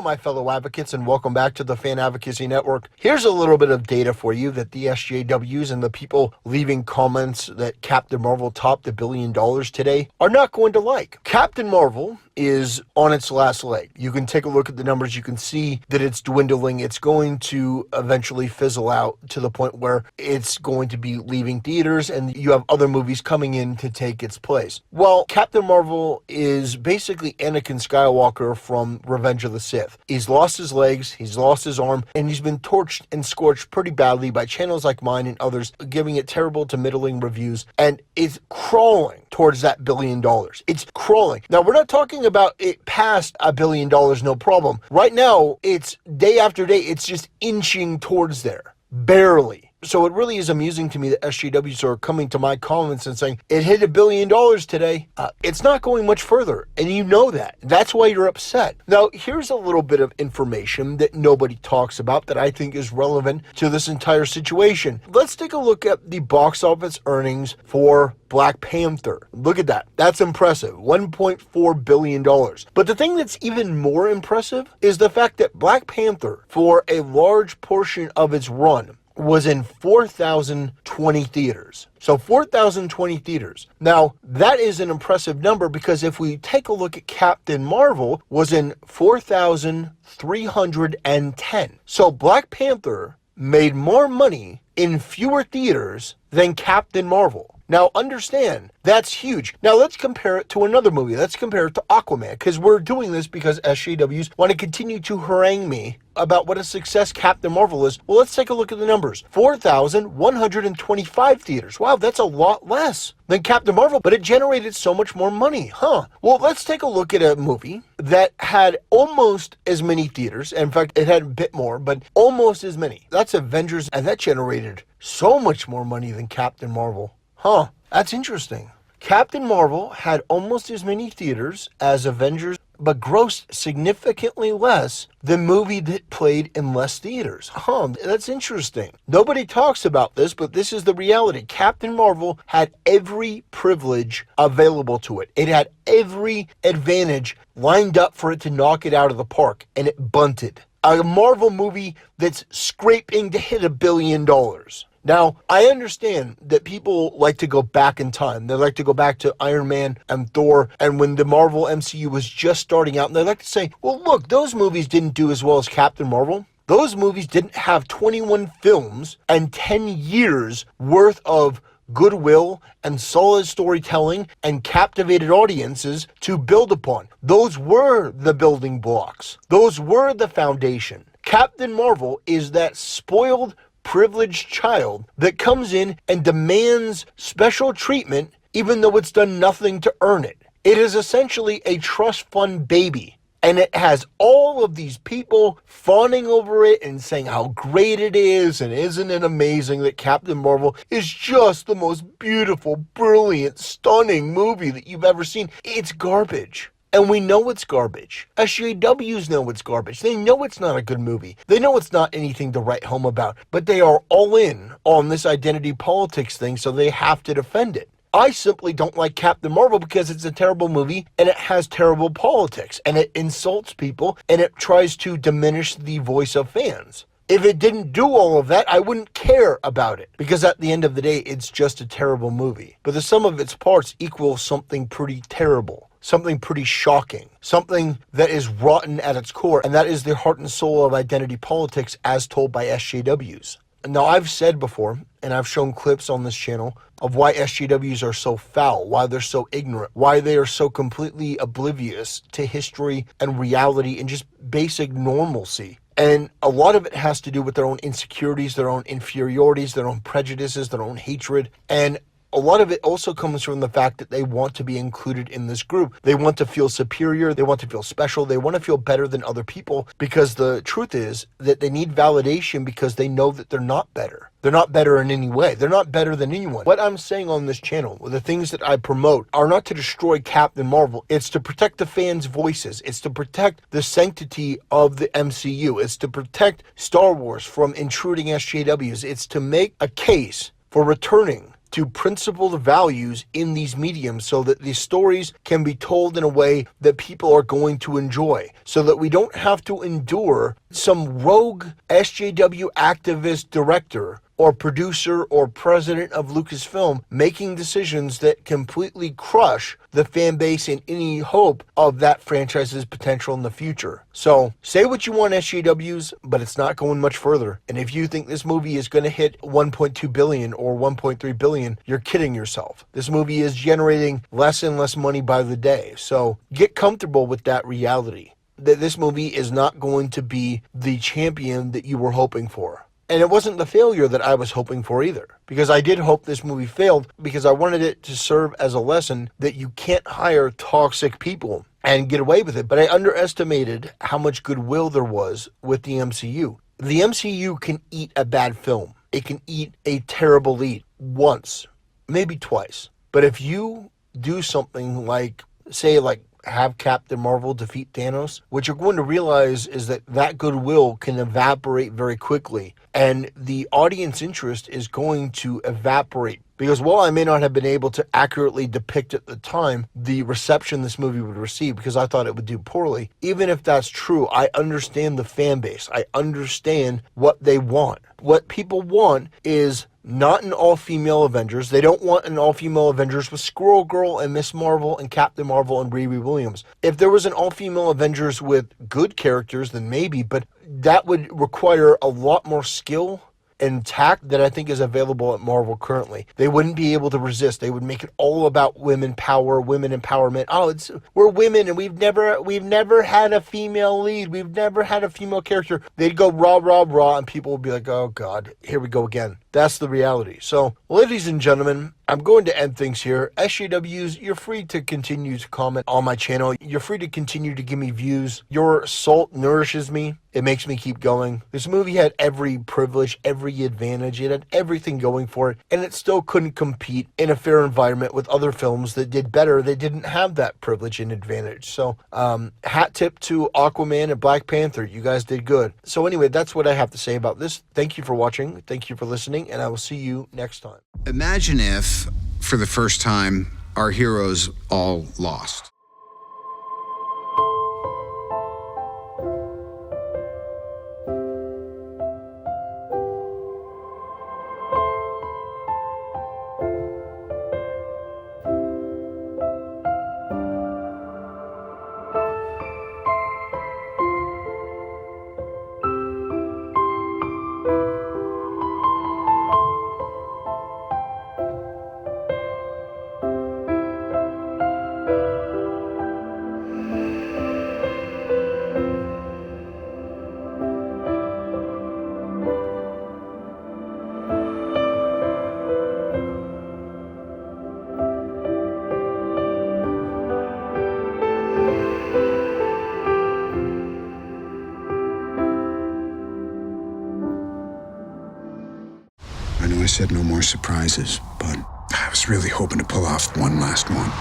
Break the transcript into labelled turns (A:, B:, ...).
A: my fellow advocates, and welcome back to the Fan Advocacy Network. Here's a little bit of data for you that the SJWs and the people leaving comments that Captain Marvel topped $1 billion today are not going to like. Captain Marvel is on its last leg. You can take a look at the numbers. You can see that it's dwindling. It's going to eventually fizzle out to the point where it's going to be leaving theaters and you have other movies coming in to take its place. Well, Captain Marvel is basically Anakin Skywalker from Revenge of the Sith. He's lost his legs, he's lost his arm, and he's been torched and scorched pretty badly by channels like mine and others, giving it terrible to middling reviews, and it's crawling towards that $1 billion. It's crawling. Now, we're not talking about it past $1 billion, no problem. Right now, it's day after day, it's just inching towards there. Barely. So it really is amusing to me that SJWs are coming to my comments and saying, it hit $1 billion today. It's not going much further, and you know that. That's why you're upset. Now, here's a little bit of information that nobody talks about that I think is relevant to this entire situation. Let's take a look at the box office earnings for Black Panther. Look at that. That's impressive. $1.4 billion. But the thing that's even more impressive is the fact that Black Panther, for a large portion of its run, was in 4,020 theaters. So 4,020 theaters. Now, that is an impressive number because if we take a look at Captain Marvel, was in 4,310. So Black Panther made more money in fewer theaters than Captain Marvel. Now, understand, that's huge. Now, let's compare it to another movie. Let's compare it to Aquaman, because we're doing this because SJWs want to continue to harangue me about what a success Captain Marvel is. Well, let's take a look at the numbers. 4,125 theaters. Wow, that's a lot less than Captain Marvel, but it generated so much more money, huh? Well, let's take a look at a movie that had almost as many theaters. In fact, it had a bit more, but almost as many. That's Avengers, and that generated so much more money than Captain Marvel. Huh, that's interesting. Captain Marvel had almost as many theaters as Avengers, but grossed significantly less than movie that played in less theaters. Huh, that's interesting. Nobody talks about this, but this is the reality. Captain Marvel had every privilege available to it. It had every advantage lined up for it to knock it out of the park, and it bunted. A Marvel movie that's scraping to hit $1 billion. Now, I understand that people like to go back in time. They like to go back to Iron Man and Thor, and when the Marvel MCU was just starting out, and they like to say, well, look, those movies didn't do as well as Captain Marvel. Those movies didn't have 21 films and 10 years worth of goodwill and solid storytelling and captivated audiences to build upon. Those were the building blocks. Those were the foundation. Captain Marvel is that spoiled, privileged child that comes in and demands special treatment even though it's done nothing to earn it. It is essentially a trust fund baby, and it has all of these people fawning over it and saying how great it is, and isn't it amazing that Captain Marvel is just the most beautiful, brilliant, stunning movie that you've ever seen. It's garbage. And we know it's garbage. SJWs know it's garbage. They know it's not a good movie. They know it's not anything to write home about. But they are all in on this identity politics thing, so they have to defend it. I simply don't like Captain Marvel because it's a terrible movie and it has terrible politics and it insults people and it tries to diminish the voice of fans. If it didn't do all of that, I wouldn't care about it because at the end of the day, it's just a terrible movie. But the sum of its parts equals something pretty terrible. Something pretty shocking, something that is rotten at its core, and that is the heart and soul of identity politics as told by SJWs. Now, I've said before, and I've shown clips on this channel, of why SJWs are so foul, why they're so ignorant, why they are so completely oblivious to history and reality and just basic normalcy. And a lot of it has to do with their own insecurities, their own inferiorities, their own prejudices, their own hatred, and a lot of it also comes from the fact that they want to be included in this group. They want to feel superior. They want to feel special. They want to feel better than other people because the truth is that they need validation because they know that they're not better. They're not better in any way. They're not better than anyone. What I'm saying on this channel, the things that I promote, are not to destroy Captain Marvel. It's to protect the fans' voices. It's to protect the sanctity of the MCU. It's to protect Star Wars from intruding SJWs. It's to make a case for returning to principled values in these mediums so that these stories can be told in a way that people are going to enjoy, so that we don't have to endure some rogue SJW activist director or producer or president of Lucasfilm making decisions that completely crush the fan base and any hope of that franchise's potential in the future. So, say what you want, SJWs, but it's not going much further. And if you think this movie is going to hit 1.2 billion or 1.3 billion, you're kidding yourself. This movie is generating less and less money by the day. So, get comfortable with that reality, that this movie is not going to be the champion that you were hoping for. And it wasn't the failure that I was hoping for either, because I did hope this movie failed because I wanted it to serve as a lesson that you can't hire toxic people and get away with it. But I underestimated how much goodwill there was with the MCU. The MCU can eat a bad film. It can eat a terrible lead once, maybe twice. But if you do something like, say, like have Captain Marvel defeat Thanos, what you're going to realize is that that goodwill can evaporate very quickly, and the audience interest is going to evaporate. Because while I may not have been able to accurately depict at the time the reception this movie would receive, because I thought it would do poorly, even if that's true, I understand the fan base. I understand what they want. What people want is not an all-female Avengers. They don't want an all-female Avengers with Squirrel Girl and Miss Marvel and Captain Marvel and Riri Williams. If there was an all-female Avengers with good characters, then maybe, but that would require a lot more skill and tact that I think is available at Marvel currently. They wouldn't be able to resist. They would make it all about women power, women empowerment. Oh, we're women and we've never had a female lead. We've never had a female character. They'd go rah, rah, rah, and people would be like, oh God, here we go again. That's the reality. So, ladies and gentlemen, I'm going to end things here. SJWs, you're free to continue to comment on my channel. You're free to continue to give me views. Your salt nourishes me. It makes me keep going. This movie had every privilege, every advantage. It had everything going for it, and it still couldn't compete in a fair environment with other films that did better. They didn't have that privilege and advantage. So, hat tip to Aquaman and Black Panther. You guys did good. So anyway, that's what I have to say about this. Thank you for watching. Thank you for listening, and I will see you next time.
B: Imagine if, for the first time, our heroes all lost. I know I said no more surprises, but I was really hoping to pull off one last one.